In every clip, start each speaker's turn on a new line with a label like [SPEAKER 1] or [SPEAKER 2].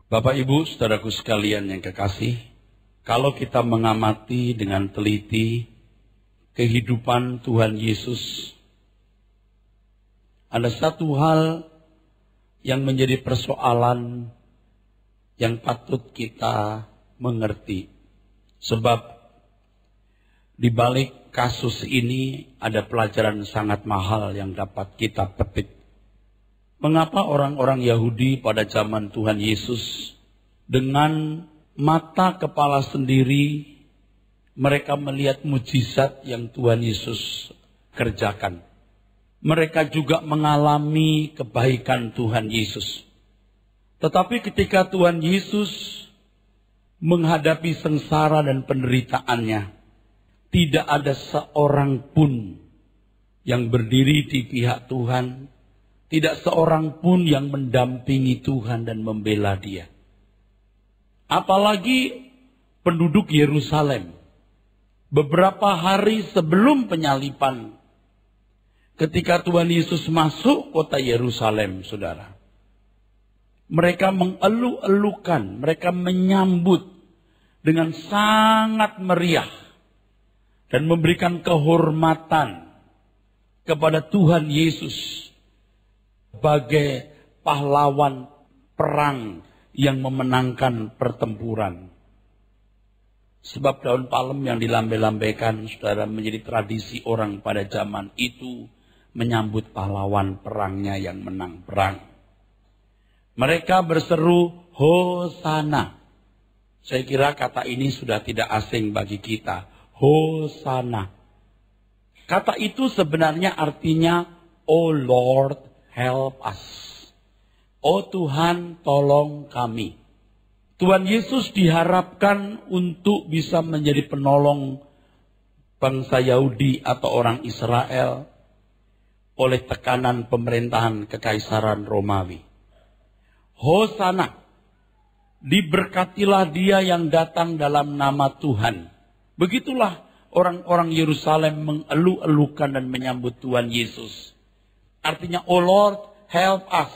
[SPEAKER 1] Bapak Ibu, saudaraku sekalian yang kekasih, kalau kita mengamati dengan teliti kehidupan Tuhan Yesus, ada satu hal yang menjadi persoalan yang patut kita mengerti. Sebab di balik kasus ini ada pelajaran sangat mahal yang dapat kita petik. Mengapa orang-orang Yahudi pada zaman Tuhan Yesus dengan mata kepala sendiri mereka melihat mujizat yang Tuhan Yesus kerjakan. Mereka juga mengalami kebaikan Tuhan Yesus. Tetapi ketika Tuhan Yesus menghadapi sengsara dan penderitaannya, tidak ada seorang pun yang berdiri di pihak Tuhan. Tidak seorang pun yang mendampingi Tuhan dan membela dia. Apalagi penduduk Yerusalem. Beberapa hari sebelum penyaliban, ketika Tuhan Yesus masuk kota Yerusalem, saudara, mereka mengeluh-elukan, mereka menyambut dengan sangat meriah dan memberikan kehormatan kepada Tuhan Yesus sebagai pahlawan perang yang memenangkan pertempuran. Sebab daun palem yang dilambai-lambaikan, saudara, menjadi tradisi orang pada zaman itu menyambut pahlawan perangnya yang menang perang. Mereka berseru, Hosana. Saya kira kata ini sudah tidak asing bagi kita. Hosana. Kata itu sebenarnya artinya, Oh Lord, help us. Oh Tuhan, tolong kami. Tuhan Yesus diharapkan untuk bisa menjadi penolong bangsa Yahudi atau orang Israel oleh tekanan pemerintahan Kekaisaran Romawi. Hosana, diberkatilah dia yang datang dalam nama Tuhan. Begitulah orang-orang Yerusalem mengeluh-elukan dan menyambut Tuhan Yesus. Artinya, Oh Lord, help us.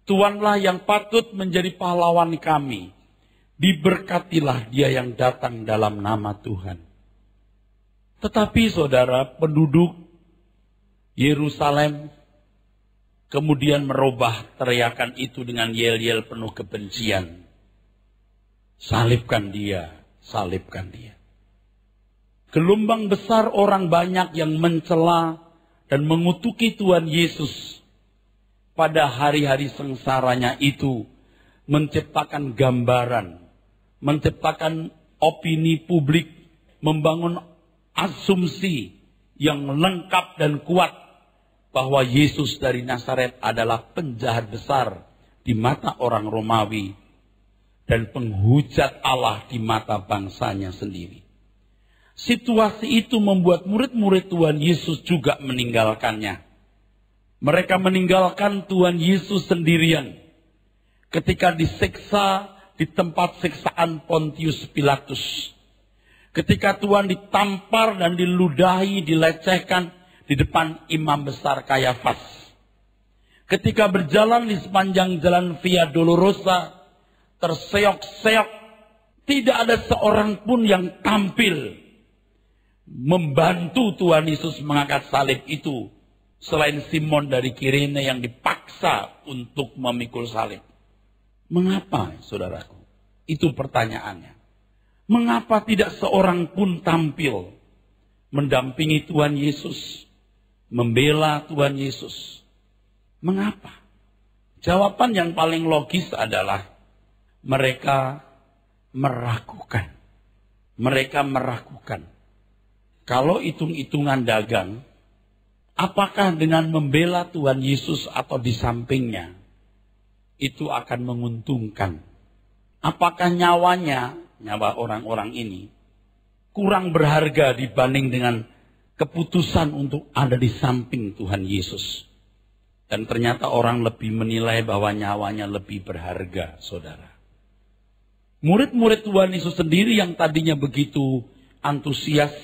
[SPEAKER 1] Tuhanlah yang patut menjadi pahlawan kami. Diberkatilah dia yang datang dalam nama Tuhan. Tetapi saudara, penduduk Yerusalem kemudian merubah teriakan itu dengan yel-yel penuh kebencian. Salibkan dia, salibkan dia. Gelombang besar orang banyak yang mencela dan mengutuki Tuhan Yesus pada hari-hari sengsaranya itu, menciptakan gambaran, menciptakan opini publik, membangun asumsi yang lengkap dan kuat bahwa Yesus dari Nazaret adalah penjahat besar di mata orang Romawi dan penghujat Allah di mata bangsanya sendiri. Situasi itu membuat murid-murid Tuhan Yesus juga meninggalkannya. Mereka meninggalkan Tuhan Yesus sendirian ketika disiksa di tempat siksaan Pontius Pilatus. Ketika Tuhan ditampar dan diludahi, dilecehkan di depan imam besar Kayafas. Ketika berjalan di sepanjang jalan Via Dolorosa, terseok-seok, tidak ada seorang pun yang tampil membantu Tuhan Yesus mengangkat salib itu, selain Simon dari Kirene yang dipaksa untuk memikul salib. Mengapa, saudaraku? Itu pertanyaannya. Mengapa tidak seorang pun tampil mendampingi Tuhan Yesus, membela Tuhan Yesus? Mengapa? Jawaban yang paling logis adalah mereka meragukan. Mereka meragukan. Kalau hitung-hitungan dagang, apakah dengan membela Tuhan Yesus atau di sampingnya, itu akan menguntungkan? Apakah nyawanya, nyawa orang-orang ini, kurang berharga dibanding dengan keputusan untuk ada di samping Tuhan Yesus? Dan ternyata orang lebih menilai bahwa nyawanya lebih berharga, saudara. Murid-murid Tuhan Yesus sendiri yang tadinya begitu antusias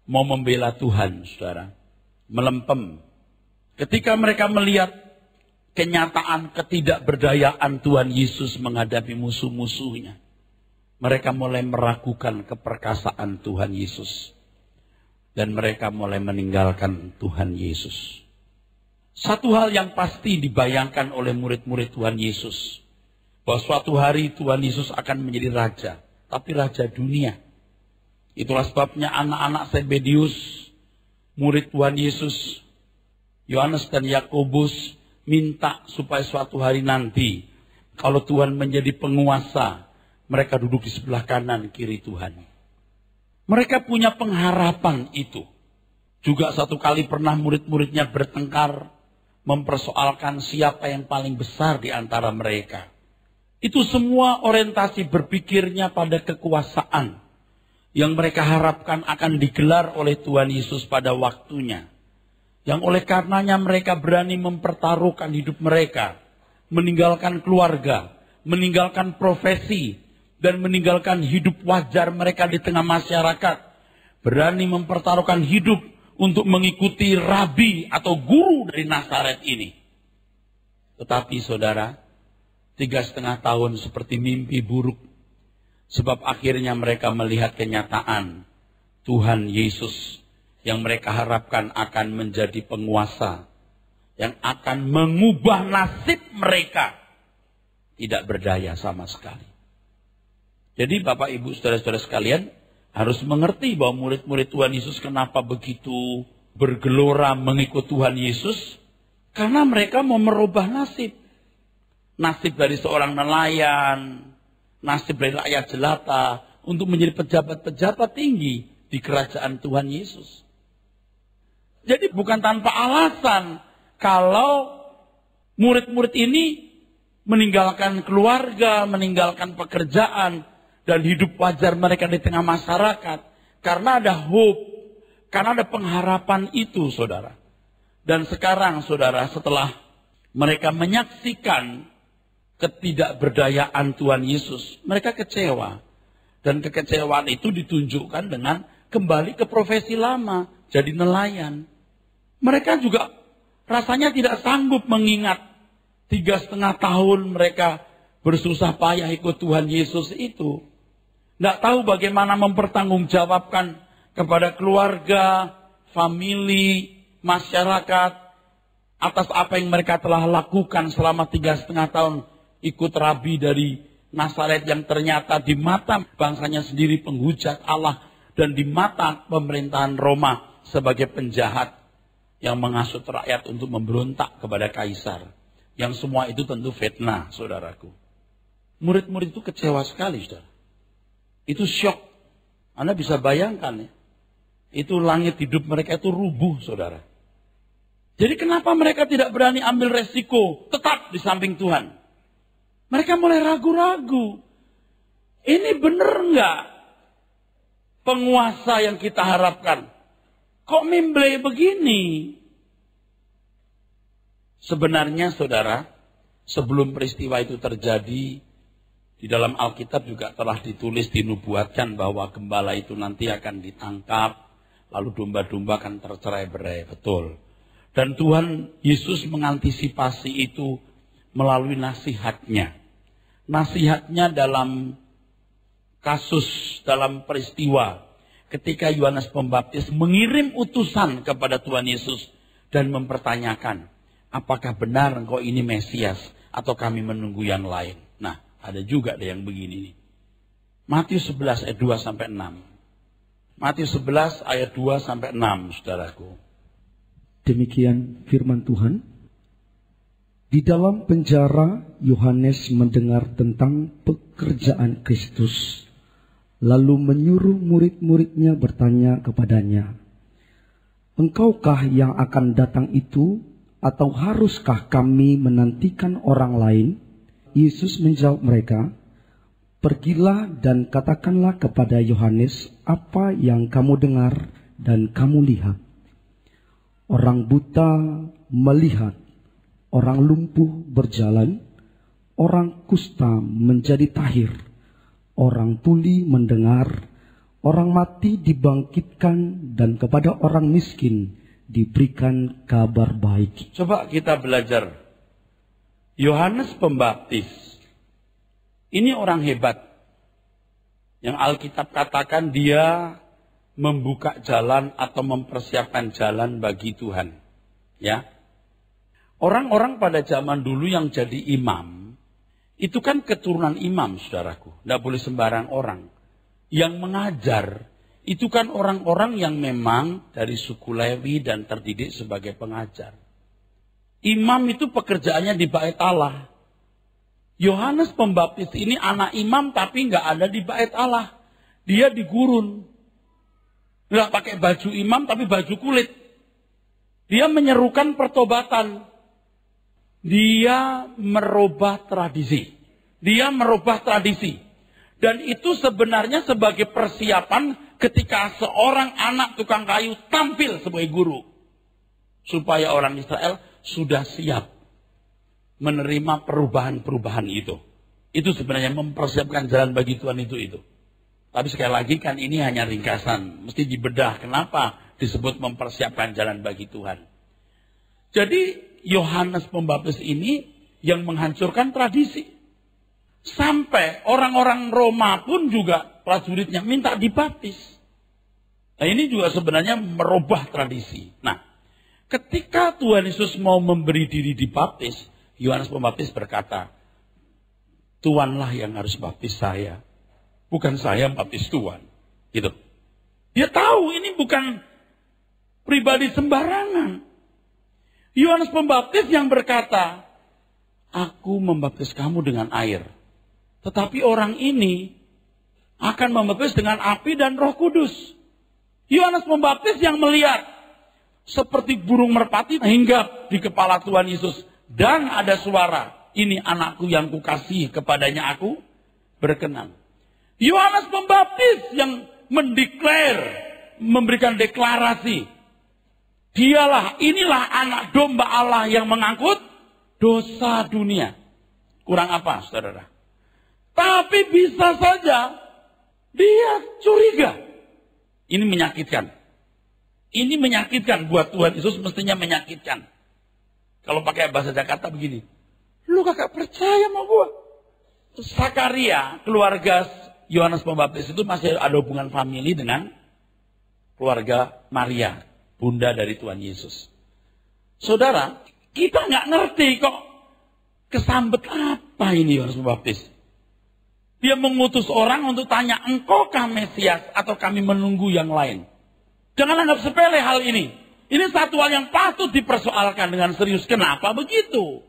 [SPEAKER 1] mau membela Tuhan, saudara, melempem. Ketika mereka melihat kenyataan ketidakberdayaan Tuhan Yesus menghadapi musuh-musuhnya. Mereka mulai meragukan keperkasaan Tuhan Yesus. Dan mereka mulai meninggalkan Tuhan Yesus. Satu hal yang pasti dibayangkan oleh murid-murid Tuhan Yesus. Bahwa suatu hari Tuhan Yesus akan menjadi raja. Tapi raja dunia. Itulah sebabnya anak-anak Zebedius, murid Tuhan Yesus, Yohanes dan Yakobus, minta supaya suatu hari nanti, kalau Tuhan menjadi penguasa, mereka duduk di sebelah kanan kiri Tuhan. Mereka punya pengharapan itu. Juga satu kali pernah murid-muridnya bertengkar, mempersoalkan siapa yang paling besar di antara mereka. Itu semua orientasi berpikirnya pada kekuasaan yang mereka harapkan akan digelar oleh Tuhan Yesus pada waktunya. Yang oleh karenanya mereka berani mempertaruhkan hidup mereka, meninggalkan keluarga, meninggalkan profesi, dan meninggalkan hidup wajar mereka di tengah masyarakat. Berani mempertaruhkan hidup untuk mengikuti rabi atau guru dari Nazaret ini. Tetapi saudara, 3,5 tahun seperti mimpi buruk. Sebab akhirnya mereka melihat kenyataan Tuhan Yesus yang mereka harapkan akan menjadi penguasa. Yang akan mengubah nasib mereka. Tidak berdaya sama sekali. Jadi Bapak Ibu saudara-saudara sekalian harus mengerti bahwa murid-murid Tuhan Yesus kenapa begitu bergelora mengikut Tuhan Yesus. Karena mereka mau merubah nasib. Nasib dari seorang nelayan, nasib dari rakyat jelata untuk menjadi pejabat-pejabat tinggi di kerajaan Tuhan Yesus. Jadi bukan tanpa alasan kalau murid-murid ini meninggalkan keluarga, meninggalkan pekerjaan, dan hidup wajar mereka di tengah masyarakat. Karena ada hope, karena ada pengharapan itu, saudara. Dan sekarang, saudara, setelah mereka menyaksikan ketidakberdayaan Tuhan Yesus, mereka kecewa. Dan kekecewaan itu ditunjukkan dengan kembali ke profesi lama, jadi nelayan. Mereka juga rasanya tidak sanggup mengingat 3,5 tahun mereka bersusah payah ikut Tuhan Yesus itu. Tidak tahu bagaimana mempertanggungjawabkan kepada keluarga, famili, masyarakat atas apa yang mereka telah lakukan selama 3,5 tahun ikut rabi dari Nazaret yang ternyata di mata bangsanya sendiri penghujat Allah dan di mata pemerintahan Roma sebagai penjahat yang menghasut rakyat untuk memberontak kepada kaisar. Yang semua itu tentu fitnah, saudaraku. Murid-murid itu kecewa sekali, saudara. Itu syok. Anda bisa bayangkan ya. Itu langit hidup mereka itu rubuh, saudara. Jadi kenapa mereka tidak berani ambil resiko tetap di samping Tuhan? Mereka mulai ragu-ragu. Ini benar enggak penguasa yang kita harapkan? Kok mimble begini? Sebenarnya saudara, sebelum peristiwa itu terjadi, di dalam Alkitab juga telah ditulis, dinubuatkan bahwa gembala itu nanti akan ditangkap, lalu domba-domba akan tercerai-berai, betul. Dan Tuhan Yesus mengantisipasi itu melalui nasihatnya. Nasihatnya dalam kasus, dalam peristiwa, ketika Yohanes Pembaptis mengirim utusan kepada Tuhan Yesus dan mempertanyakan, apakah benar engkau ini Mesias atau kami menunggu yang lain? Nah, ada juga ada yang begini nih. Matius 11 ayat 2 sampai 6. Matius 11 ayat 2 sampai 6, saudaraku.
[SPEAKER 2] Demikian firman Tuhan. Di dalam penjara Yohanes mendengar tentang pekerjaan Kristus, lalu menyuruh murid-muridnya bertanya kepadanya, "Engkaukah yang akan datang itu, atau haruskah kami menantikan orang lain?" Yesus menjawab mereka, "Pergilah dan katakanlah kepada Yohanes apa yang kamu dengar dan kamu lihat. Orang buta melihat, orang lumpuh berjalan, orang kusta menjadi tahir, orang tuli mendengar, orang mati dibangkitkan, dan kepada orang miskin diberikan kabar baik."
[SPEAKER 1] Coba kita belajar Yohanes Pembaptis ini orang hebat. Yang Alkitab katakan dia membuka jalan atau mempersiapkan jalan bagi Tuhan. Ya. Orang-orang pada zaman dulu yang jadi imam, itu kan keturunan imam, saudaraku. Tidak boleh sembarang orang. Yang mengajar, itu kan orang-orang yang memang dari suku Lewi dan terdidik sebagai pengajar. Imam itu pekerjaannya di Bait Allah. Yohanes Pembaptis ini anak imam tapi nggak ada di Bait Allah. Dia di gurun. Nggak pakai baju imam tapi baju kulit. Dia menyerukan pertobatan. Dia merubah tradisi. Dan itu sebenarnya sebagai persiapan ketika seorang anak tukang kayu tampil sebagai guru. Supaya orang Israel sudah siap menerima perubahan-perubahan itu. Itu sebenarnya mempersiapkan jalan bagi Tuhan itu. Tapi sekali lagi kan ini hanya ringkasan. Mesti dibedah kenapa disebut mempersiapkan jalan bagi Tuhan. Jadi Yohanes Pembaptis ini yang menghancurkan tradisi. Sampai orang-orang Roma pun juga prajuritnya minta dibaptis. Nah ini juga sebenarnya merubah tradisi. Nah ketika Tuhan Yesus mau memberi diri dibaptis, Yohanes Pembaptis berkata, Tuhanlah yang harus baptis saya. Bukan saya baptis Tuhan. Gitu. Dia tahu ini bukan pribadi sembarangan. Yohanes Pembaptis yang berkata, aku membaptis kamu dengan air. Tetapi orang ini akan membaptis dengan api dan Roh Kudus. Yohanes Pembaptis yang melihat seperti burung merpati hinggap di kepala Tuhan Yesus. Dan ada suara, ini anakku yang kukasihi, kepadanya aku berkenan. Yohanes Pembaptis yang memberikan deklarasi. Inilah anak domba Allah yang mengangkut dosa dunia. Kurang apa, saudara? Tapi bisa saja dia curiga. Ini menyakitkan. Ini menyakitkan buat Tuhan Yesus, mestinya menyakitkan. Kalau pakai bahasa Jakarta begini, lu kagak percaya sama gua. Zakaria, keluarga Yohanes Pembaptis itu masih ada hubungan famili dengan keluarga Maria, bunda dari Tuhan Yesus. Saudara, kita nggak ngerti kok kesambet apa ini Yohanes Pembaptis. Dia mengutus orang untuk tanya, engkaukah Mesias atau kami menunggu yang lain? Jangan anggap sepele hal ini. Ini satu hal yang patut dipersoalkan dengan serius. Kenapa begitu?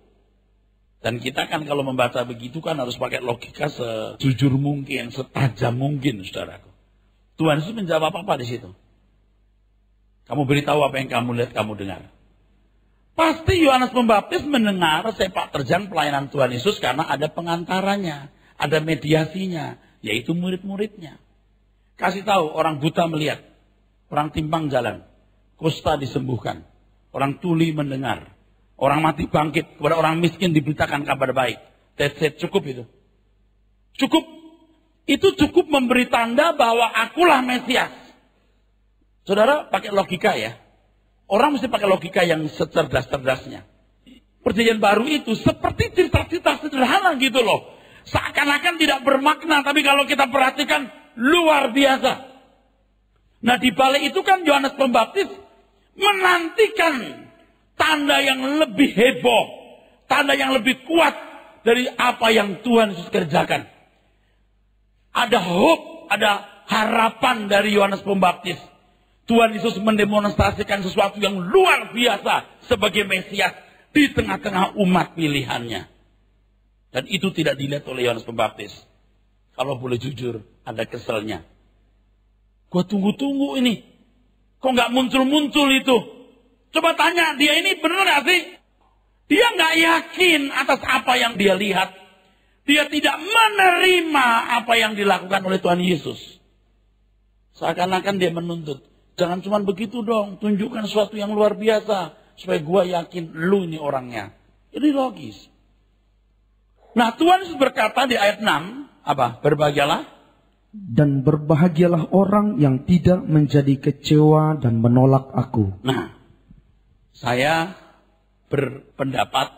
[SPEAKER 1] Dan kita kan kalau membaca begitu kan harus pakai logika sejujur mungkin, setajam mungkin, saudaraku. Tuhan Yesus menjawab apa di situ? Kamu beritahu apa yang kamu lihat, kamu dengar. Pasti Yohanes Pembaptis mendengar sepak terjang pelayanan Tuhan Yesus karena ada pengantaranya, ada mediasinya, yaitu murid-muridnya. Kasih tahu orang buta melihat, orang timpang jalan. Kusta disembuhkan, orang tuli mendengar, orang mati bangkit, kepada orang miskin diberitakan kabar baik. That's it, cukup itu. Cukup. Itu cukup memberi tanda bahwa akulah Mesias. Saudara, pakai logika ya. Orang mesti pakai logika yang secerdas-cerdasnya. Perjanjian baru itu seperti cerita-cerita sederhana gitu loh. Seakan-akan tidak bermakna, tapi kalau kita perhatikan luar biasa. Nah di balik itu kan Yohanes Pembaptis menantikan tanda yang lebih heboh, tanda yang lebih kuat dari apa yang Tuhan Yesus kerjakan. Ada hope, ada harapan dari Yohanes Pembaptis. Tuhan Yesus mendemonstrasikan sesuatu yang luar biasa sebagai Mesias di tengah-tengah umat pilihannya. Dan itu tidak dilihat oleh Yohanes Pembaptis. Kalau boleh jujur, ada keselnya. Gua tunggu-tunggu ini. Kok nggak muncul-muncul itu? Coba tanya, dia ini benar nggak sih? Dia nggak yakin atas apa yang dia lihat. Dia tidak menerima apa yang dilakukan oleh Tuhan Yesus. Seakan-akan dia menuntut. Jangan cuma begitu dong, tunjukkan sesuatu yang luar biasa. Supaya gua yakin lu ini orangnya. Ini logis. Nah Tuhan Yesus berkata di ayat 6, apa? Berbahagialah.
[SPEAKER 2] Dan berbahagialah orang yang tidak menjadi kecewa dan menolak aku.
[SPEAKER 1] Nah, saya berpendapat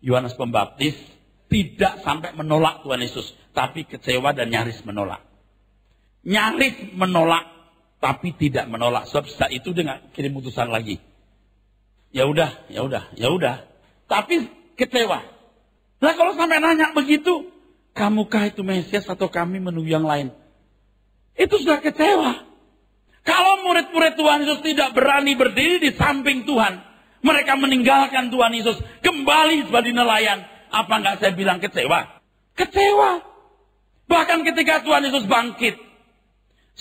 [SPEAKER 1] Yohanes Pembaptis tidak sampai menolak Tuhan Yesus, tapi kecewa dan nyaris menolak. Nyaris menolak, tapi tidak menolak. Sebab saat itu dia nggak kirim utusan lagi. Ya udah. Tapi kecewa. Nah kalau sampai nanya begitu, kamukah itu Mesias atau kami menunggu yang lain? Itu sudah kecewa. Kalau murid-murid Tuhan Yesus tidak berani berdiri di samping Tuhan, mereka meninggalkan Tuhan Yesus, kembali sebagai nelayan. Apa enggak saya bilang kecewa? Kecewa. Bahkan ketika Tuhan Yesus bangkit,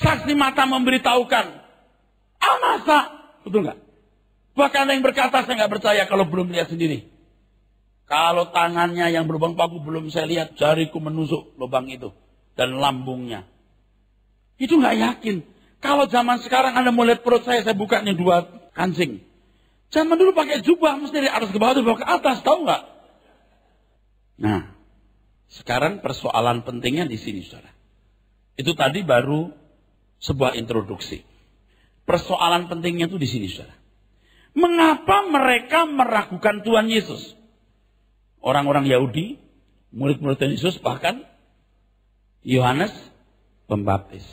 [SPEAKER 1] saksi mata memberitahukan, masa? Betul enggak? Bahkan ada yang berkata, saya enggak percaya kalau belum lihat sendiri. Kalau tangannya yang berlubang paku belum saya lihat, jariku menusuk lubang itu. Dan lambungnya. Itu enggak yakin. Kalau zaman sekarang Anda mau lihat perut saya buka nih 2 kancing. Zaman dulu pakai jubah, mesti dari atas ke bawah, dari bawah ke atas, tahu nggak? Nah, sekarang persoalan pentingnya di sini, saudara. Itu tadi baru sebuah introduksi. Persoalan pentingnya itu di sini, saudara. Mengapa mereka meragukan Tuhan Yesus? Orang-orang Yahudi, murid-murid Tuhan Yesus, bahkan Yohanes Pembaptis.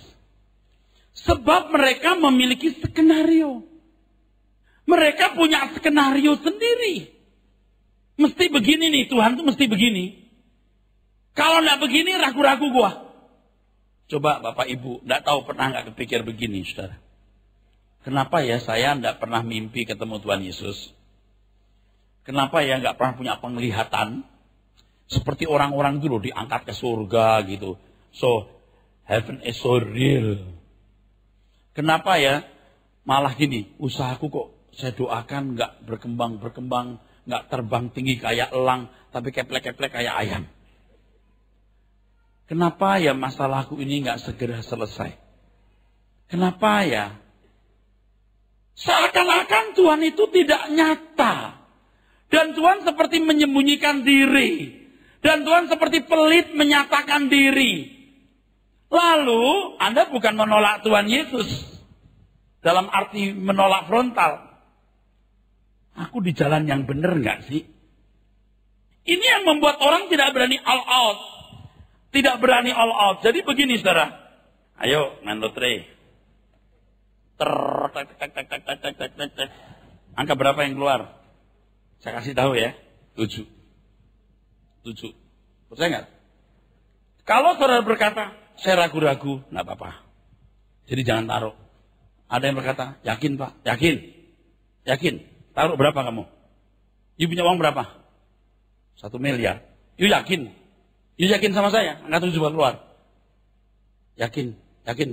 [SPEAKER 1] Sebab mereka memiliki skenario. Mereka punya skenario sendiri. Mesti begini nih, Tuhan tuh mesti begini. Kalau enggak begini, ragu-ragu gua. Coba Bapak Ibu, enggak tahu pernah enggak kepikir begini, saudara. Kenapa ya saya enggak pernah mimpi ketemu Tuhan Yesus? Kenapa ya enggak pernah punya penglihatan? Seperti orang-orang dulu diangkat ke surga gitu. So, heaven is so real. Kenapa ya malah gini, usahaku kok saya doakan enggak berkembang, enggak terbang tinggi kayak elang, tapi keplek-keplek kayak ayam. Kenapa ya masalahku ini enggak segera selesai? Kenapa ya? Seakan-akan Tuhan itu tidak nyata. Dan Tuhan seperti menyembunyikan diri. Dan Tuhan seperti pelit menyatakan diri. Lalu Anda bukan menolak Tuhan Yesus. Dalam arti menolak frontal. Aku di jalan yang benar enggak sih? Ini yang membuat orang tidak berani all out. Tidak berani all out. Jadi begini saudara. Ayo main lotre. Angka berapa yang keluar? Saya kasih tahu ya. 7. Percaya nggak? Kalau saudara berkata, saya ragu-ragu, nggak apa-apa. Jadi jangan taruh. Ada yang berkata, yakin Pak? Yakin. Taruh berapa kamu? You punya uang berapa? 1 miliar. You yakin? You yakin sama saya? Angka 7 keluar. Yakin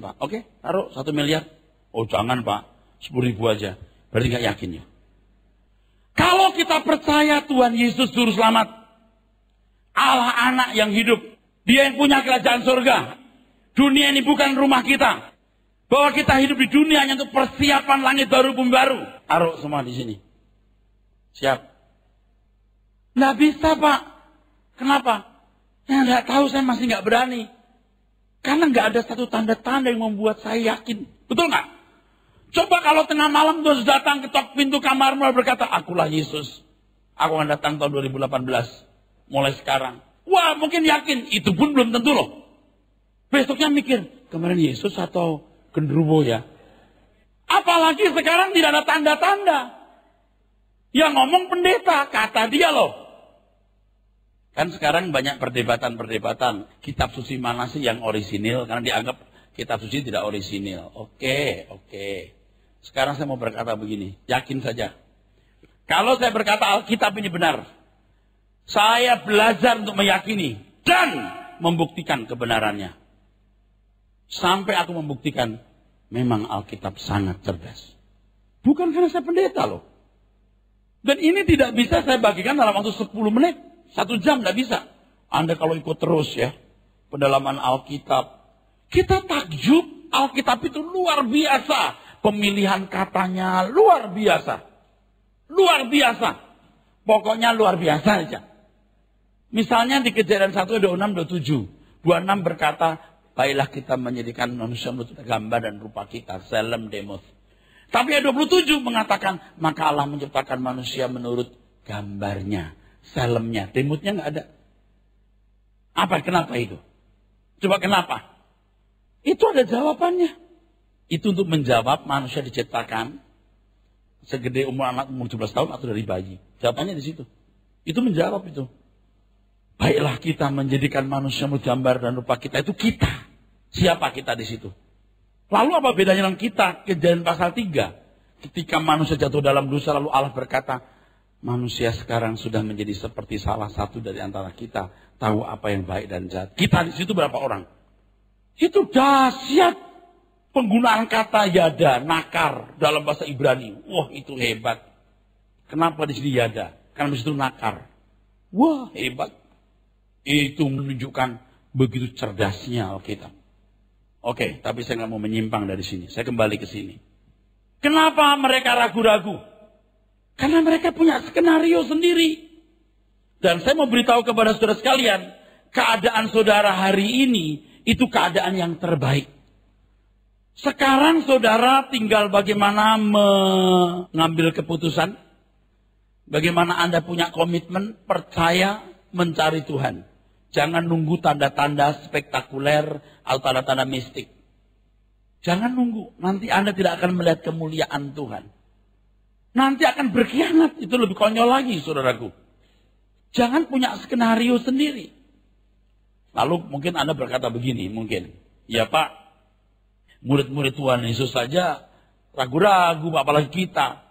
[SPEAKER 1] Pak. Oke, taruh 1 miliar. Oh jangan Pak, 10.000 aja. Berarti nggak yakin ya. Kalau kita percaya Tuhan Yesus Juru Selamat, Allah anak yang hidup, Dia yang punya kerajaan surga. Dunia ini bukan rumah kita. Bahwa kita hidup di dunia hanya untuk persiapan langit baru bumi baru. Taruh semua di sini. Siap? Nggak bisa Pak. Kenapa? Ya nggak tahu, saya masih nggak berani. Karena nggak ada satu tanda-tanda yang membuat saya yakin. Betul nggak? Coba kalau tengah malam Tuhan datang ketok pintu kamarmu dan berkata, akulah Yesus. Aku akan datang tahun 2018. Mulai sekarang. Wah mungkin yakin. Itu pun belum tentu loh. Besoknya mikir, kemarin Yesus atau genderuwo ya. Apalagi sekarang tidak ada tanda-tanda. Yang ngomong pendeta, kata dia loh. Kan sekarang banyak perdebatan. Kitab suci mana sih yang orisinil? Karena dianggap kitab suci tidak orisinil. Oke. Sekarang saya mau berkata begini, yakin saja. Kalau saya berkata Alkitab ini benar, saya belajar untuk meyakini dan membuktikan kebenarannya. Sampai aku membuktikan, memang Alkitab sangat cerdas. Bukan karena saya pendeta loh. Dan ini tidak bisa saya bagikan dalam waktu 10 menit. 1 jam tidak bisa. Anda kalau ikut terus ya, pendalaman Alkitab. Kita takjub, Alkitab itu luar biasa. Pemilihan katanya luar biasa. Pokoknya luar biasa aja. Misalnya di Kejadian 1, 26, 27. 26 berkata, baiklah kita menjadikan manusia menurut gambar dan rupa kita. Selem demos. Tapi ayat 27 mengatakan, maka Allah menciptakan manusia menurut gambarnya. Salemnya, demutnya nggak ada. Apa? Kenapa itu? Coba kenapa? Itu ada jawabannya. Itu untuk menjawab manusia diciptakan segede anak umur 17 tahun atau dari bayi. Jawabannya di situ. Itu menjawab itu. Baiklah kita menjadikan manusia menurut gambar dan rupa kita. Itu kita. Siapa kita di situ? Lalu apa bedanya dengan kita? Kejadian pasal 3. Ketika manusia jatuh dalam dosa, lalu Allah berkata, manusia sekarang sudah menjadi seperti salah satu dari antara kita. Tahu apa yang baik dan jahat. Kita di situ berapa orang? Itu dahsyat. Penggunaan kata yada, nakar dalam bahasa Ibrani. Wah, itu hebat. Kenapa di sini yada? Karena di situ nakar. Wah, hebat. Itu menunjukkan begitu cerdasnya Alkitab. Oke, tapi saya nggak mau menyimpang dari sini. Saya kembali ke sini. Kenapa mereka ragu-ragu? Karena mereka punya skenario sendiri. Dan saya mau beritahu kepada saudara sekalian, keadaan saudara hari ini itu keadaan yang terbaik. Sekarang saudara tinggal bagaimana mengambil keputusan. Bagaimana Anda punya komitmen, percaya, mencari Tuhan. Jangan nunggu tanda-tanda spektakuler atau tanda-tanda mistik. Jangan nunggu. Nanti Anda tidak akan melihat kemuliaan Tuhan. Nanti akan berkhianat. Itu lebih konyol lagi, saudaraku. Jangan punya skenario sendiri. Lalu mungkin Anda berkata begini, mungkin. Ya Pak, murid-murid Tuhan Yesus saja ragu-ragu, apalagi kita.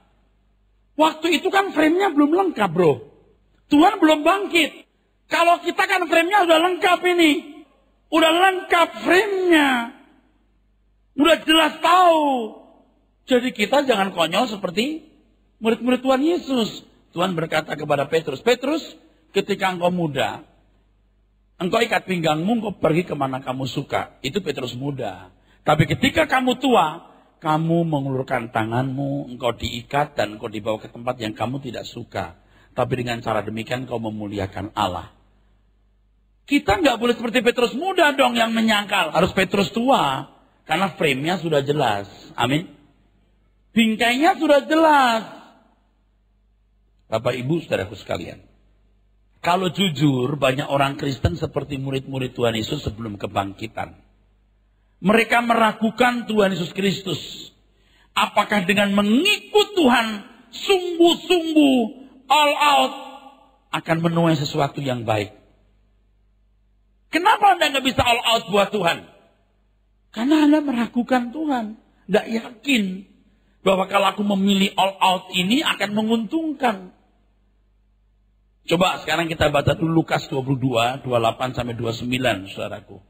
[SPEAKER 1] Waktu itu kan frame-nya belum lengkap, bro. Tuhan belum bangkit. Kalau kita kan frame-nya udah lengkap ini. Udah lengkap frame-nya. Udah jelas tahu. Jadi kita jangan konyol seperti murid-murid Tuhan Yesus. Tuhan berkata kepada Petrus, Petrus, ketika engkau muda, engkau ikat pinggangmu, engkau pergi kemana kamu suka. Itu Petrus muda. Tapi ketika kamu tua, kamu mengulurkan tanganmu, engkau diikat dan engkau dibawa ke tempat yang kamu tidak suka. Tapi dengan cara demikian kau memuliakan Allah. Kita nggak boleh seperti Petrus muda dong yang menyangkal. Harus Petrus tua. Karena frame-nya sudah jelas. Amin. Bingkainya sudah jelas. Bapak Ibu saudaraku sekalian. Kalau jujur, banyak orang Kristen seperti murid-murid Tuhan Yesus sebelum kebangkitan. Mereka meragukan Tuhan Yesus Kristus. Apakah dengan mengikut Tuhan sungguh-sungguh all out akan menuai sesuatu yang baik? Kenapa Anda nggak bisa all out buat Tuhan? Karena Anda meragukan Tuhan. Nggak yakin bahwa kalau aku memilih all out ini akan menguntungkan. Coba sekarang kita baca dulu Lukas 22, 28 sampai 29, saudaraku.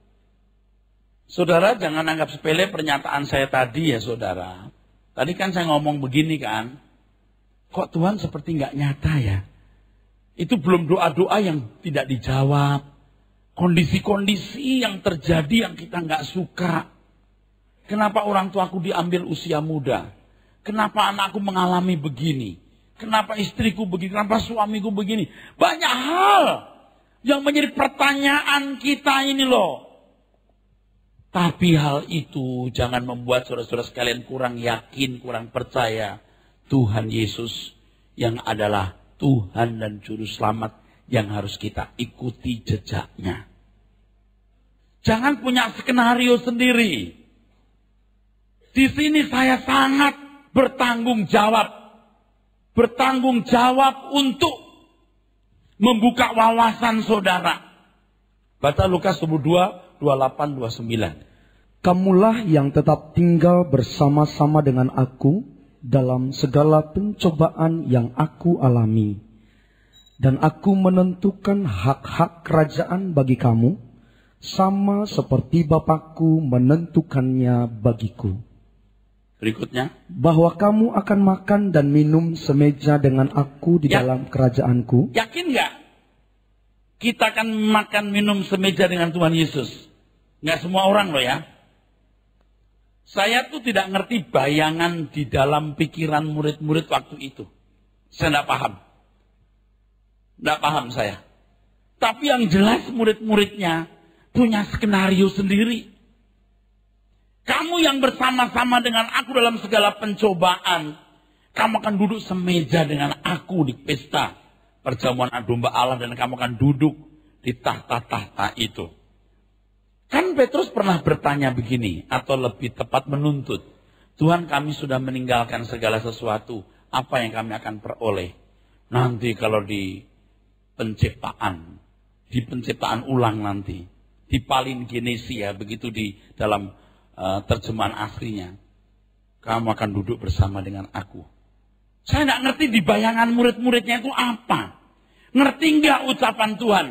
[SPEAKER 1] Saudara jangan anggap sepele pernyataan saya tadi ya saudara. Tadi kan saya ngomong begini kan. Kok Tuhan seperti nggak nyata ya? Itu belum doa-doa yang tidak dijawab. Kondisi-kondisi yang terjadi yang kita nggak suka. Kenapa orang tuaku diambil usia muda? Kenapa anakku mengalami begini? Kenapa istriku begini? Kenapa suamiku begini? Banyak hal yang menjadi pertanyaan kita ini loh. Tapi hal itu jangan membuat saudara-saudara sekalian kurang yakin, kurang percaya. Tuhan Yesus yang adalah Tuhan dan Juru Selamat yang harus kita ikuti jejaknya. Jangan punya skenario sendiri. Di sini saya sangat bertanggung jawab. Bertanggung jawab untuk membuka wawasan saudara. Baca Lukas 22. 28, 29.
[SPEAKER 2] Kamulah yang tetap tinggal bersama-sama dengan aku dalam segala pencobaan yang aku alami. Dan aku menentukan hak-hak kerajaan bagi kamu, sama seperti Bapakku menentukannya bagiku.
[SPEAKER 1] Berikutnya.
[SPEAKER 2] Bahwa kamu akan makan dan minum semeja dengan aku di dalam kerajaanku.
[SPEAKER 1] Yakin nggak? Kita akan makan minum semeja dengan Tuhan Yesus. Nggak semua orang loh ya. Saya tuh tidak ngerti bayangan di dalam pikiran murid-murid waktu itu. Saya nggak paham. Nggak paham saya. Tapi yang jelas murid-muridnya punya skenario sendiri. Kamu yang bersama-sama dengan aku dalam segala pencobaan. Kamu akan duduk semeja dengan aku di pesta. perjamuan domba Allah dan kamu akan duduk di tahta-tahta itu. Kan Petrus pernah bertanya begini, atau lebih tepat menuntut. Tuhan, kami sudah meninggalkan segala sesuatu. Apa yang kami akan peroleh? Nanti kalau di penciptaan ulang nanti. Di Palingenesia, begitu di dalam terjemahan aslinya. Kamu akan duduk bersama dengan aku. Saya tidak ngerti di bayangan murid-muridnya itu apa. Ngerti nggak ucapan Tuhan?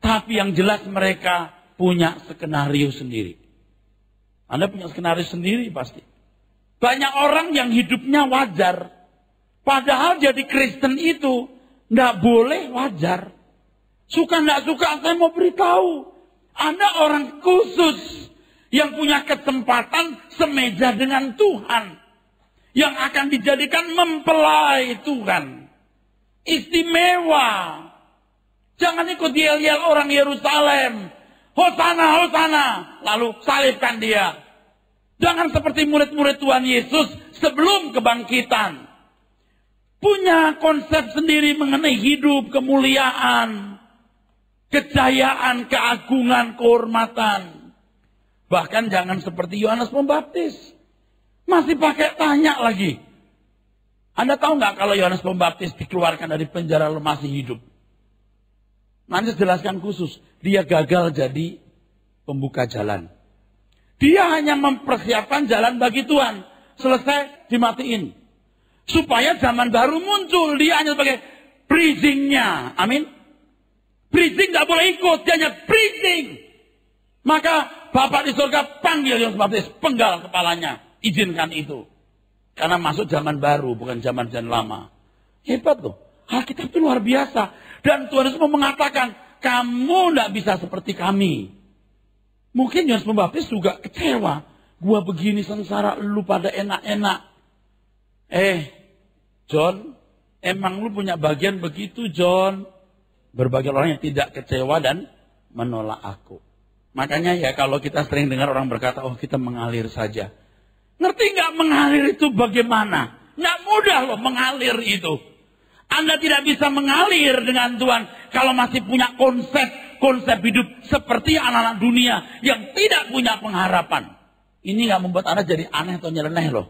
[SPEAKER 1] Tapi yang jelas mereka punya skenario sendiri. Anda punya skenario sendiri pasti. Banyak orang yang hidupnya wajar. Padahal jadi Kristen itu tidak boleh wajar. Suka tidak suka, saya mau beritahu. Anda orang khusus yang punya kesempatan semeja dengan Tuhan. Yang akan dijadikan mempelai Tuhan. Istimewa. Jangan ikut yel-yel orang Yerusalem. Hosana, Hosana. Lalu salibkan dia. Jangan seperti murid-murid Tuhan Yesus sebelum kebangkitan. Punya konsep sendiri mengenai hidup, kemuliaan, kejayaan, keagungan, kehormatan. Bahkan jangan seperti Yohanes Pembaptis. Masih pakai tanya lagi. Anda tahu nggak kalau Yohanes Pembaptis dikeluarkan dari penjara masih hidup? Nanti jelaskan khusus. Dia gagal jadi pembuka jalan. Dia hanya mempersiapkan jalan bagi Tuhan. Selesai, dimatiin. Supaya zaman baru muncul. Dia hanya sebagai bridging-nya. Amin. Bridging gak boleh ikut. Dia hanya bridging. Maka Bapak di surga panggil Yohanes Pembaptis. Penggal kepalanya. Izinkan itu. Karena masuk zaman baru. Bukan zaman lama. Hebat loh. Alkitab itu luar biasa. Dan Tuhan Yesus mau mengatakan. Kamu tidak bisa seperti kami. Mungkin Yohanes Pembaptis juga kecewa. Gua begini sengsara, lu pada enak-enak. John, emang lu punya bagian begitu, John? Berbagai orang yang tidak kecewa dan menolak aku. Makanya ya kalau kita sering dengar orang berkata, oh kita mengalir saja. Ngerti nggak mengalir itu bagaimana? Nggak mudah loh mengalir itu. Anda tidak bisa mengalir dengan Tuhan kalau masih punya konsep hidup seperti anak-anak dunia yang tidak punya pengharapan. Ini nggak membuat Anda jadi aneh atau nyeleneh loh.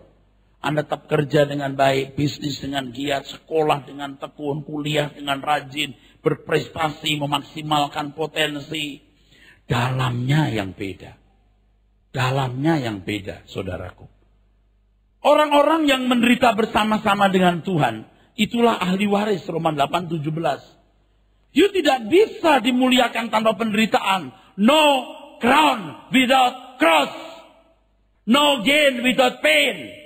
[SPEAKER 1] Anda tetap kerja dengan baik, bisnis dengan giat, sekolah dengan tekun, kuliah dengan rajin, berprestasi, memaksimalkan potensi. Dalamnya yang beda. Dalamnya yang beda, saudaraku. Orang-orang yang menderita bersama-sama dengan Tuhan, itulah ahli waris, Roma 8:17. You tidak bisa dimuliakan tanpa penderitaan. No crown without cross. No gain without pain.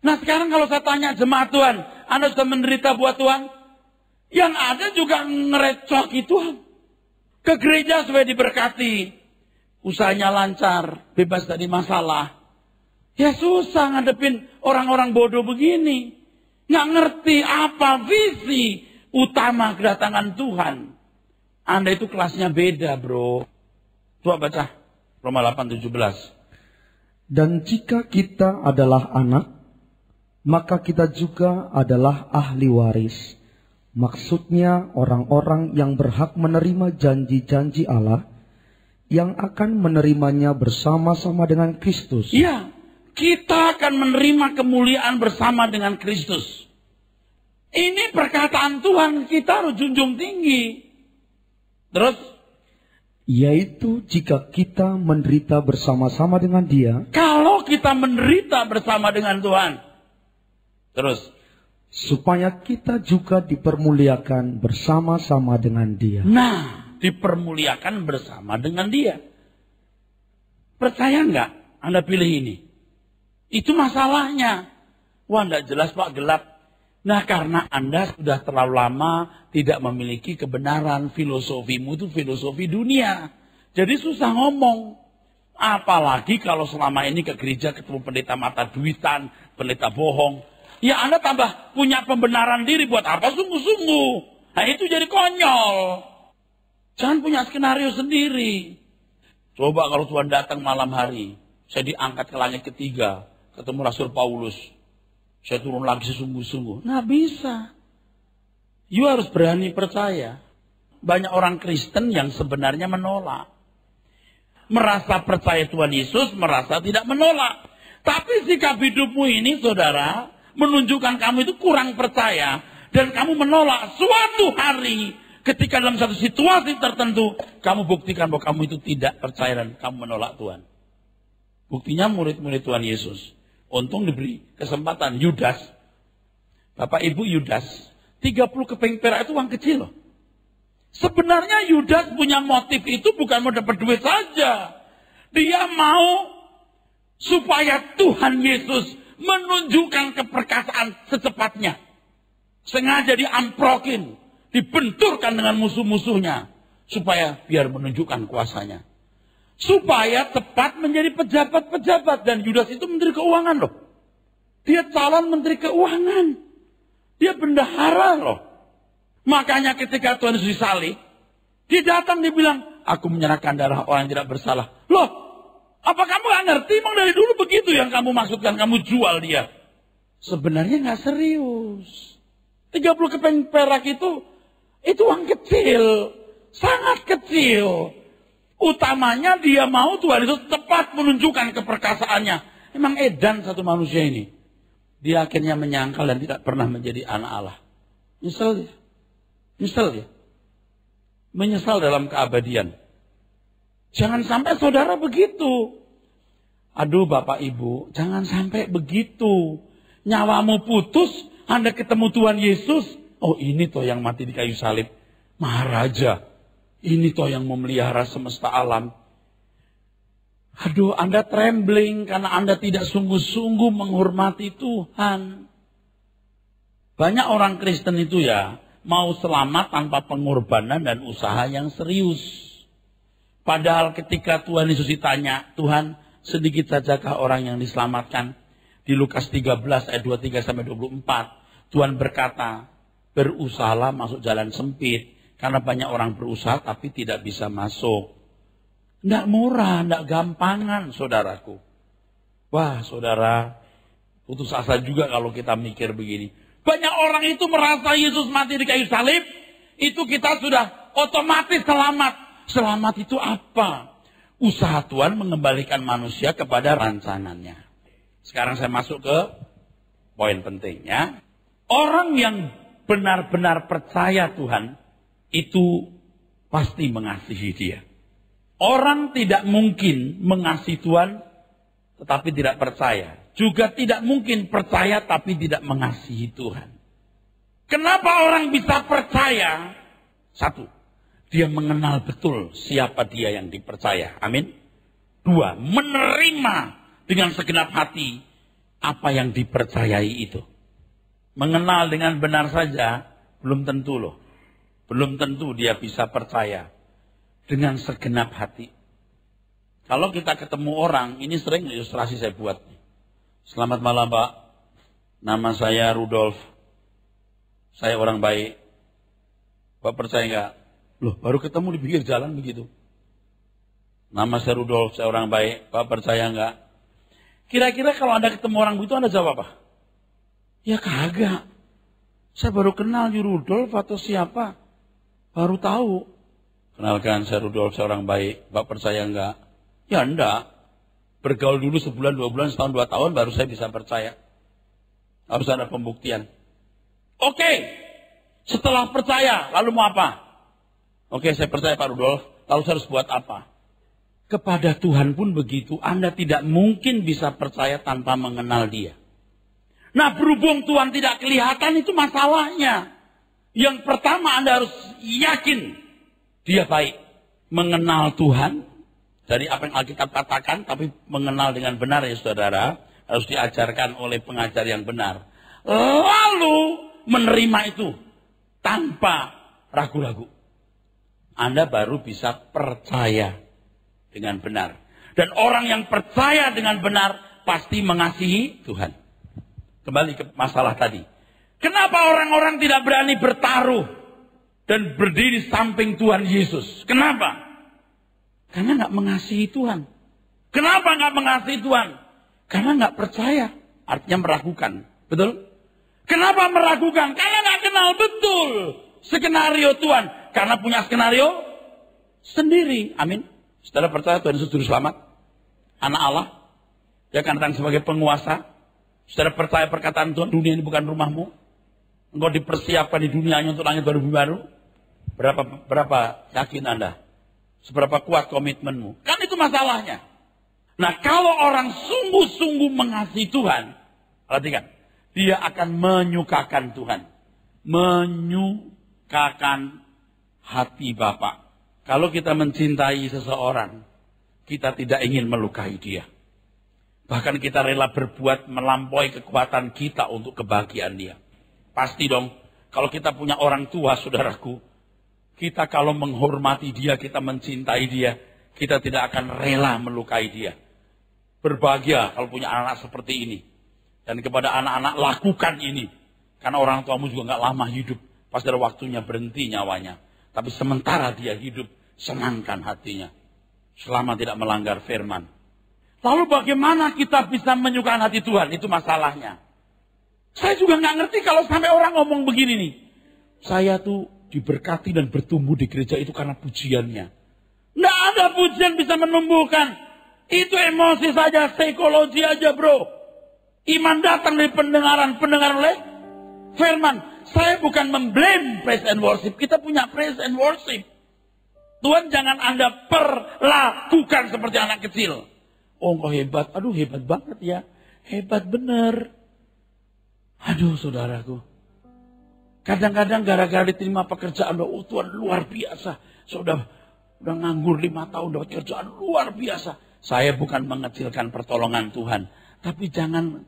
[SPEAKER 1] Nah sekarang kalau saya tanya jemaat Tuhan, Anda sudah menderita buat Tuhan? Yang ada juga ngerecoki Tuhan. Ke gereja supaya diberkati. Usahanya lancar, bebas dari masalah. Ya susah ngadepin orang-orang bodoh begini. Nggak ngerti apa visi utama kedatangan Tuhan. Anda itu kelasnya beda, bro. Coba baca Roma 8:17.
[SPEAKER 2] Dan jika kita adalah anak, maka kita juga adalah ahli waris. Maksudnya orang-orang yang berhak menerima janji-janji Allah, yang akan menerimanya bersama-sama dengan Kristus.
[SPEAKER 1] Iya, kita akan menerima kemuliaan bersama dengan Kristus. Ini perkataan Tuhan, kita harus junjung tinggi. Terus?
[SPEAKER 2] Yaitu jika kita menderita bersama-sama dengan Dia.
[SPEAKER 1] Kalau kita menderita bersama dengan Tuhan. Terus?
[SPEAKER 2] Supaya kita juga dipermuliakan bersama-sama dengan Dia.
[SPEAKER 1] Nah, dipermuliakan bersama dengan Dia. Percaya nggak Anda pilih ini? Itu masalahnya. Wah, nggak jelas Pak, gelap. Nah, karena Anda sudah terlalu lama tidak memiliki kebenaran. Filosofimu itu filosofi dunia. Jadi susah ngomong. Apalagi kalau selama ini ke gereja ketemu pendeta mata duitan, pendeta bohong. Ya Anda tambah punya pembenaran diri buat apa sungguh-sungguh. Nah itu jadi konyol. Jangan punya skenario sendiri. Coba kalau Tuhan datang malam hari. Saya diangkat ke langit ketiga. Ketemu Rasul Paulus. Saya turun lagi sesungguh-sungguh. Nah bisa. You harus berani percaya. Banyak orang Kristen yang sebenarnya menolak. Merasa percaya Tuhan Yesus, merasa tidak menolak. Tapi sikap hidupmu ini, saudara, menunjukkan kamu itu kurang percaya. Dan kamu menolak. Suatu hari, ketika dalam satu situasi tertentu, kamu buktikan bahwa kamu itu tidak percaya dan kamu menolak Tuhan. Buktinya murid-murid Tuhan Yesus. Untung diberi kesempatan. Yudas. Bapak Ibu, Yudas. 30 keping perak itu uang kecil loh. Sebenarnya Yudas punya motif itu bukan mau dapat duit saja. Dia mau supaya Tuhan Yesus menunjukkan keperkasaan secepatnya. Sengaja diamprokin, dibenturkan dengan musuh-musuhnya. Supaya biar menunjukkan kuasanya. Supaya cepat menjadi pejabat-pejabat. Dan Yudas itu menteri keuangan loh. Dia calon menteri keuangan. Dia bendahara loh. Makanya ketika Tuhan Yesus disalib, dia datang, dia bilang, aku menyerahkan darah orang yang tidak bersalah. Loh, apa kamu gak ngerti? Emang dari dulu begitu yang kamu maksudkan, kamu jual dia. Sebenarnya gak serius. 30 keping perak itu uang kecil. Sangat kecil. Utamanya dia mau Tuhan Yesus tepat menunjukkan keperkasaannya. Emang edan satu manusia ini. Dia akhirnya menyangkal dan tidak pernah menjadi anak Allah. Nyesel dia. Nyesel ya. Menyesal dalam keabadian. Jangan sampai saudara begitu. Aduh Bapak Ibu, jangan sampai begitu. Nyawamu putus, Anda ketemu Tuhan Yesus. Oh ini toh yang mati di kayu salib. Maharaja. Ini toh yang memelihara semesta alam. Aduh Anda trembling karena Anda tidak sungguh-sungguh menghormati Tuhan. Banyak orang Kristen itu ya. Mau selamat tanpa pengorbanan dan usaha yang serius. Padahal ketika Tuhan Yesus ditanya, Tuhan sedikit sajakah orang yang diselamatkan? Di Lukas 13 ayat 23-24, Tuhan berkata, berusahalah masuk jalan sempit. Karena banyak orang berusaha tapi tidak bisa masuk. Tidak murah, tidak gampangan saudaraku. Wah saudara, putus asa juga kalau kita mikir begini. Banyak orang itu merasa Yesus mati di kayu salib, itu kita sudah otomatis selamat. Selamat itu apa? Usaha Tuhan mengembalikan manusia kepada rancangannya. Sekarang saya masuk ke poin pentingnya. Orang yang benar-benar percaya Tuhan, itu pasti mengasihi dia. Orang tidak mungkin mengasihi Tuhan, tetapi tidak percaya. Juga tidak mungkin percaya tapi tidak mengasihi Tuhan. Kenapa orang bisa percaya? Satu, dia mengenal betul siapa dia yang dipercaya. Amin. Dua, menerima dengan segenap hati apa yang dipercayai itu. Mengenal dengan benar saja belum tentu loh. Belum tentu dia bisa percaya dengan segenap hati. Kalau kita ketemu orang, ini sering ilustrasi saya buat. Selamat malam Pak, nama saya Rudolf, saya orang baik. Pak percaya nggak? Loh baru ketemu di pinggir jalan begitu. Nama saya Rudolf, saya orang baik, Pak percaya nggak? Kira-kira kalau Anda ketemu orang begitu Anda jawab apa? Ya kagak, saya baru kenal di Rudolf atau siapa, baru tahu. Kenalkan saya Rudolf, saya orang baik, Pak percaya nggak? Ya enggak. Bergaul dulu sebulan, 2 bulan, setahun, 2 tahun baru saya bisa percaya. Harus ada pembuktian. Oke. Setelah percaya, lalu mau apa? Oke, saya percaya Pak Rudolf. Lalu saya harus buat apa? Kepada Tuhan pun begitu. Anda tidak mungkin bisa percaya tanpa mengenal dia. Nah, berhubung Tuhan tidak kelihatan itu masalahnya. Yang pertama Anda harus yakin dia baik. Mengenal Tuhan. Dari apa yang Alkitab katakan, tapi mengenal dengan benar ya saudara, harus diajarkan oleh pengajar yang benar. Lalu menerima itu tanpa ragu-ragu. Anda baru bisa percaya dengan benar. Dan orang yang percaya dengan benar pasti mengasihi Tuhan. Kembali ke masalah tadi. Kenapa orang-orang tidak berani bertaruh dan berdiri samping Tuhan Yesus? Kenapa? Karena nggak mengasihi Tuhan. Kenapa nggak mengasihi Tuhan? Karena nggak percaya. Artinya meragukan. Betul? Kenapa meragukan? Karena nggak kenal kenal betul skenario Tuhan. Karena punya skenario sendiri. Amin. Saudara percaya Tuhan Yesus Juru Selamat? Anak Allah? Dia akan datang sebagai penguasa. Saudara percaya perkataan Tuhan, dunia ini bukan rumahmu? Engkau dipersiapkan di dunianya untuk langit baru bumi baru? Berapa yakin Anda? Seberapa kuat komitmenmu? Kan itu masalahnya. Nah, kalau orang sungguh-sungguh mengasihi Tuhan, perhatikan, dia akan menyukakan Tuhan. Menyukakan hati Bapa. Kalau kita mencintai seseorang, kita tidak ingin melukai dia. Bahkan kita rela berbuat melampaui kekuatan kita untuk kebahagiaan dia. Pasti dong, kalau kita punya orang tua, saudaraku, kita kalau menghormati dia, kita mencintai dia, kita tidak akan rela melukai dia. Berbahagia kalau punya anak seperti ini. Dan kepada anak-anak, lakukan ini. Karena orang tuamu juga gak lama hidup. Pasti ada waktunya berhenti nyawanya. Tapi sementara dia hidup, senangkan hatinya. Selama tidak melanggar firman. Lalu bagaimana kita bisa menyukai hati Tuhan? Itu masalahnya. Saya juga gak ngerti kalau sampai orang ngomong begini nih. Saya tuh diberkati dan bertumbuh di gereja itu karena pujiannya. Nggak ada pujian bisa menumbuhkan. Itu emosi saja, psikologi aja bro. Iman datang dari pendengaran oleh firman. Saya bukan memblame praise and worship. Kita punya praise and worship. Tuhan jangan Anda perlakukan seperti anak kecil. Oh engkau hebat, aduh hebat banget ya. Hebat bener. Aduh saudaraku. Kadang-kadang gara-gara diterima pekerjaan, oh Tuhan luar biasa. Sudah nganggur 5 tahun, dapat kerjaan luar biasa. Saya bukan mengecilkan pertolongan Tuhan. Tapi jangan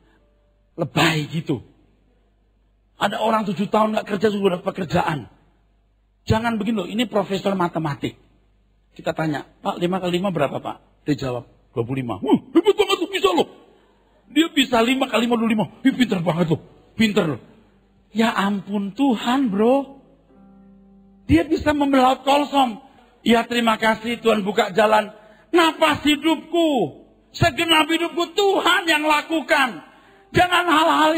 [SPEAKER 1] lebay gitu. Ada orang 7 tahun gak kerja sudah dapat pekerjaan. Jangan begini loh, ini profesor matematik. Kita tanya, Pak 5 kali 5 berapa Pak? Dia jawab, 25. Hebat banget tuh, bisa loh. Dia bisa 5 kali 5, 25. Pinter banget loh, pinter loh. Ya ampun Tuhan bro. Dia bisa membelot kolsom. Ya terima kasih Tuhan buka jalan. Napas hidupku, segenap hidupku Tuhan yang lakukan. Jangan hal-hal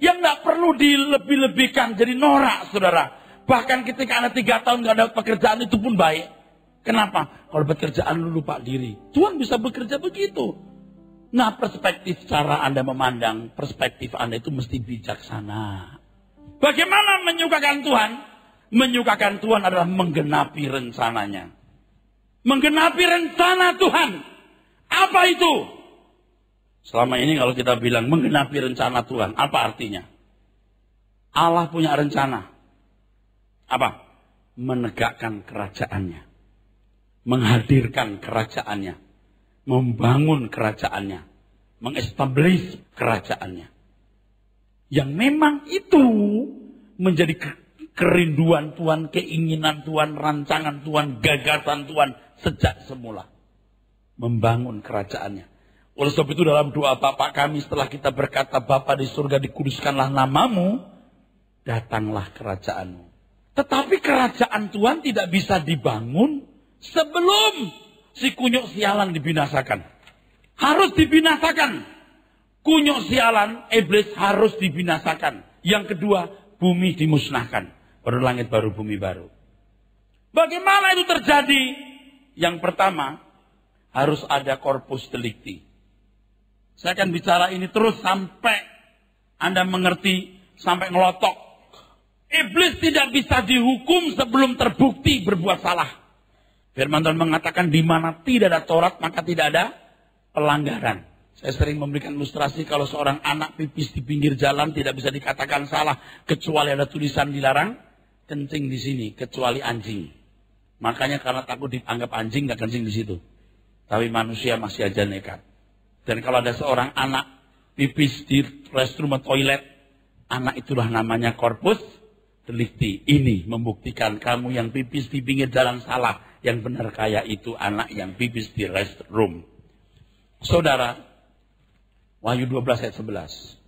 [SPEAKER 1] yang gak perlu dilebih-lebihkan. Jadi norak saudara. Bahkan ketika Anda 3 tahun gak dapat pekerjaan itu pun baik. Kenapa? Kalau pekerjaan lu lupa diri. Tuhan bisa bekerja begitu. Nah perspektif cara Anda memandang, perspektif Anda itu mesti bijaksana. Bagaimana menyukakan Tuhan? Menyukakan Tuhan adalah menggenapi rencananya. Menggenapi rencana Tuhan. Apa itu? Selama ini kalau kita bilang menggenapi rencana Tuhan, apa artinya? Allah punya rencana. Apa? Menegakkan kerajaannya. Menghadirkan kerajaannya. Membangun kerajaannya. Mengestablish kerajaannya. Yang memang itu menjadi kerinduan Tuhan, keinginan Tuhan, rancangan Tuhan, gagasan Tuhan sejak semula. Membangun kerajaannya. Oleh sebab itu dalam doa Bapa kami setelah kita berkata Bapa di surga dikuduskanlah namamu, datanglah kerajaanmu. Tetapi kerajaan Tuhan tidak bisa dibangun sebelum si kunyuk sialan dibinasakan. Harus dibinasakan. Kunyuk sialan, iblis harus dibinasakan. Yang kedua, bumi dimusnahkan. Baru langit baru, bumi baru. Bagaimana itu terjadi? Yang pertama, harus ada corpus delicti. Saya akan bicara ini terus sampai Anda mengerti, sampai ngelotok. Iblis tidak bisa dihukum sebelum terbukti berbuat salah. Firman Tuhan mengatakan di mana tidak ada Taurat maka tidak ada pelanggaran. Saya sering memberikan ilustrasi kalau seorang anak pipis di pinggir jalan tidak bisa dikatakan salah kecuali ada tulisan dilarang kencing di sini, kecuali anjing. Makanya karena takut dianggap anjing nggak kencing di situ. Tapi manusia masih aja nekat. Dan kalau ada seorang anak pipis di restroom atau toilet, anak itulah namanya corpus delicti. Ini membuktikan kamu yang pipis di pinggir jalan salah. Yang benar kaya itu anak yang pipis di restroom. Saudara, Wahyu 12 ayat 11.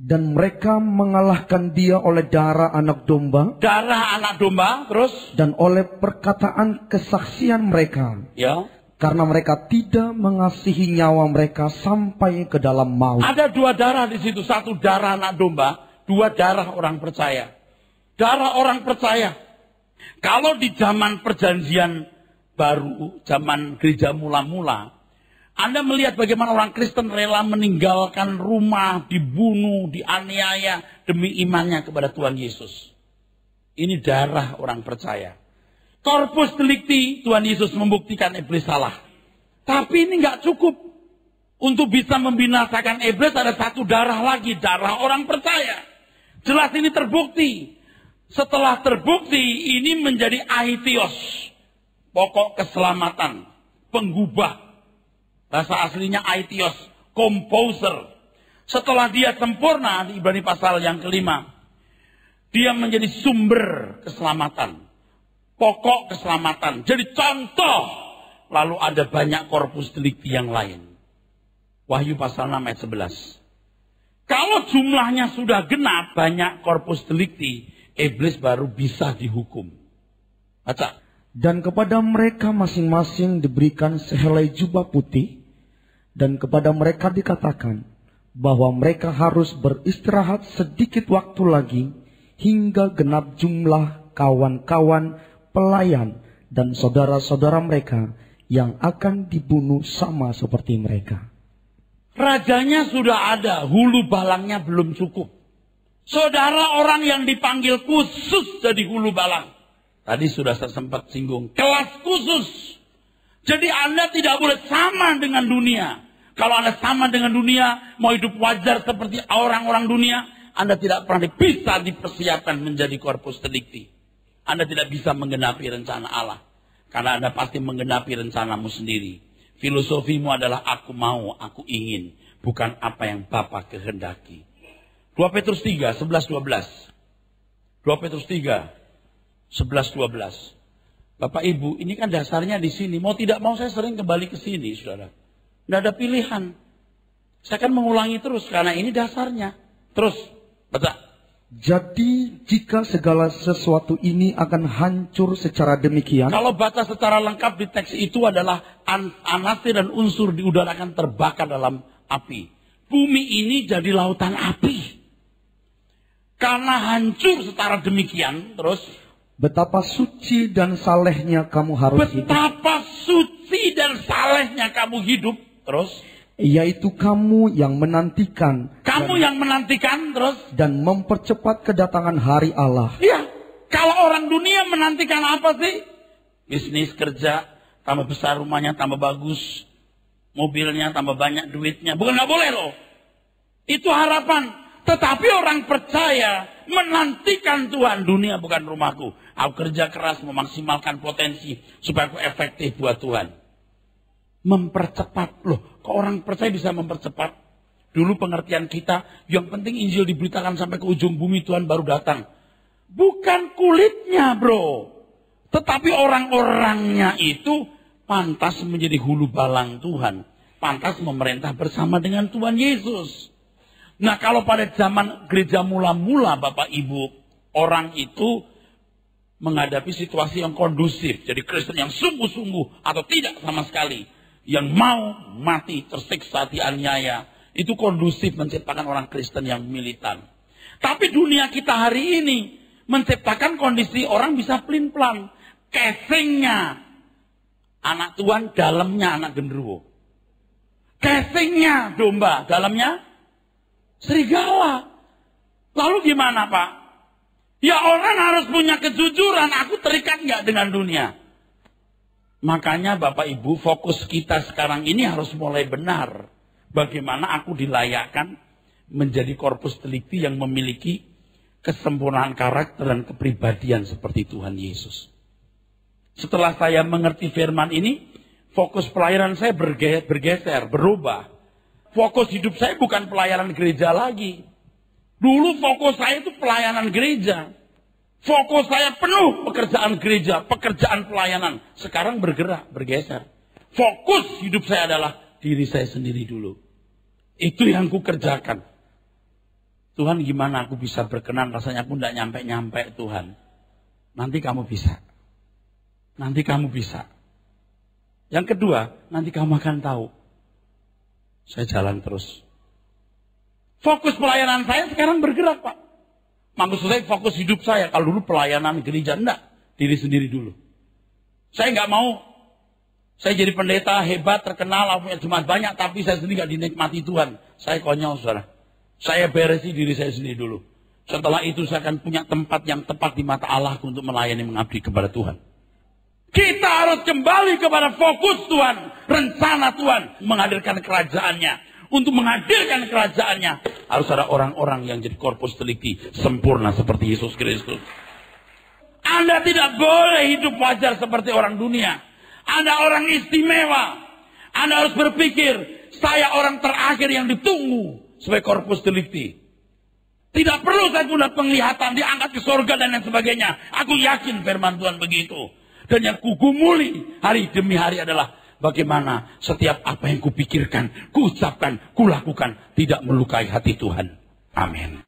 [SPEAKER 2] Dan mereka mengalahkan dia oleh darah anak domba.
[SPEAKER 1] Darah anak domba, terus? Dan
[SPEAKER 2] oleh perkataan kesaksian mereka.
[SPEAKER 1] Ya.
[SPEAKER 2] Karena mereka tidak mengasihi nyawa mereka sampai ke dalam maut.
[SPEAKER 1] Ada 2 darah di situ. 1 darah anak domba, 2 darah orang percaya. Darah orang percaya. Kalau di zaman perjanjian baru, zaman gereja mula-mula, Anda melihat bagaimana orang Kristen rela meninggalkan rumah, dibunuh, dianiaya demi imannya kepada Tuhan Yesus. Ini darah orang percaya. Corpus delicti, Tuhan Yesus membuktikan iblis salah. Tapi ini nggak cukup. Untuk bisa membinasakan iblis ada satu darah lagi, darah orang percaya. Jelas ini terbukti. Setelah terbukti, ini menjadi aitios, pokok keselamatan, penggubah. Bahasa aslinya aitios, composer. Setelah dia sempurna, di Ibrani pasal yang kelima, dia menjadi sumber keselamatan, pokok keselamatan. Jadi contoh, lalu ada banyak korpus delikti yang lain. Wahyu pasal 6 ayat 11. Kalau jumlahnya sudah genap, banyak korpus delikti, iblis baru bisa dihukum. Baca.
[SPEAKER 2] Dan kepada mereka masing-masing diberikan sehelai jubah putih, dan kepada mereka dikatakan bahwa mereka harus beristirahat sedikit waktu lagi, hingga genap jumlah kawan-kawan pelayan dan saudara-saudara mereka yang akan dibunuh sama seperti mereka.
[SPEAKER 1] Rajanya sudah ada, hulu balangnya belum cukup. Saudara orang yang dipanggil khusus jadi hulu balang. Tadi sudah saya sempat singgung, kelas khusus. Jadi Anda tidak boleh sama dengan dunia. Kalau Anda sama dengan dunia, mau hidup wajar seperti orang-orang dunia, Anda tidak pernah bisa dipersiapkan menjadi corpus delicti. Anda tidak bisa menggenapi rencana Allah. Karena Anda pasti menggenapi rencanamu sendiri. Filosofimu adalah aku mau, aku ingin. Bukan apa yang Bapa kehendaki. 2 Petrus 3, 11-12. 2 Petrus 3, 11-12. Bapak Ibu, ini kan dasarnya di sini. Mau tidak mau saya sering kembali ke sini, saudara. Tidak ada pilihan. Saya akan mengulangi terus, karena ini dasarnya. Terus, baca.
[SPEAKER 2] Jadi jika segala sesuatu ini akan hancur secara demikian.
[SPEAKER 1] Kalau baca secara lengkap di teks itu adalah anasir dan unsur di udara akan terbakar dalam api. Bumi ini jadi lautan api. Karena hancur secara demikian, terus.
[SPEAKER 2] Betapa suci dan salehnya kamu harus hidup.
[SPEAKER 1] Betapa suci dan salehnya kamu hidup, terus.
[SPEAKER 2] Yaitu kamu yang menantikan.
[SPEAKER 1] Kamu yang menantikan terus.
[SPEAKER 2] Dan mempercepat kedatangan hari Allah.
[SPEAKER 1] Iya. Kalau orang dunia menantikan apa sih? Bisnis, kerja, tambah besar rumahnya, tambah bagus. Mobilnya, tambah banyak duitnya. Bukan gak boleh loh. Itu harapan. Tetapi orang percaya menantikan Tuhan. Dunia bukan rumahku. Aku kerja keras memaksimalkan potensi. Supaya aku efektif buat Tuhan. Mempercepat. Loh, kok orang percaya bisa mempercepat? Dulu pengertian kita, yang penting Injil diberitakan sampai ke ujung bumi, Tuhan baru datang. Bukan kulitnya, bro. Tetapi orang-orangnya itu pantas menjadi hulu balang Tuhan. Pantas memerintah bersama dengan Tuhan Yesus. Nah, kalau pada zaman gereja mula-mula, Bapak Ibu, orang itu menghadapi situasi yang kondusif. Jadi Kristen yang sungguh-sungguh atau tidak sama sekali. Yang mau mati, tersiksa, dianiaya. Itu kondusif menciptakan orang Kristen yang militan. Tapi dunia kita hari ini menciptakan kondisi orang bisa pelin-pelan. Casingnya anak Tuhan, dalamnya anak genderuwo. Casingnya domba, dalamnya serigala. Lalu gimana, Pak? Ya orang harus punya kejujuran. Aku terikat nggak dengan dunia? Makanya Bapak Ibu, fokus kita sekarang ini harus mulai benar. Bagaimana aku dilayakkan menjadi korpus delikti yang memiliki kesempurnaan karakter dan kepribadian seperti Tuhan Yesus. Setelah saya mengerti firman ini, fokus pelayanan saya bergeser, berubah. Fokus hidup saya bukan pelayanan gereja lagi. Dulu fokus saya itu pelayanan gereja. Fokus saya penuh pekerjaan gereja, pekerjaan pelayanan. Sekarang bergeser. Fokus hidup saya adalah diri saya sendiri dulu. Itu yang ku kerjakan. Tuhan, gimana aku bisa berkenan? Rasanya aku tidak nyampe-nyampe, Tuhan. Nanti kamu bisa. Nanti kamu bisa. Yang kedua, nanti kamu akan tahu. Saya jalan terus. Fokus pelayanan saya sekarang bergerak, Pak. Maksud saya fokus hidup saya. Kalau dulu pelayanan gereja, enggak. Diri sendiri dulu. Saya nggak mau. Saya jadi pendeta hebat, terkenal, punya jemaat banyak. Tapi saya sendiri nggak dinikmati Tuhan. Saya konyol, saudara. Saya beresi diri saya sendiri dulu. Setelah itu saya akan punya tempat yang tepat di mata Allah untuk melayani mengabdi kepada Tuhan. Kita harus kembali kepada fokus Tuhan. Rencana Tuhan menghadirkan kerajaannya. Untuk menghadirkan kerajaannya harus ada orang-orang yang jadi korpus delicti sempurna seperti Yesus Kristus. Anda tidak boleh hidup wajar seperti orang dunia. Anda orang istimewa. Anda harus berpikir, saya orang terakhir yang ditunggu sebagai korpus delicti. Tidak perlu saya punya penglihatan, diangkat ke surga dan lain sebagainya. Aku yakin firman Tuhan begitu. Dan yang kugumuli hari demi hari adalah bagaimana setiap apa yang kupikirkan, kuucapkan, kulakukan tidak melukai hati Tuhan. Amin.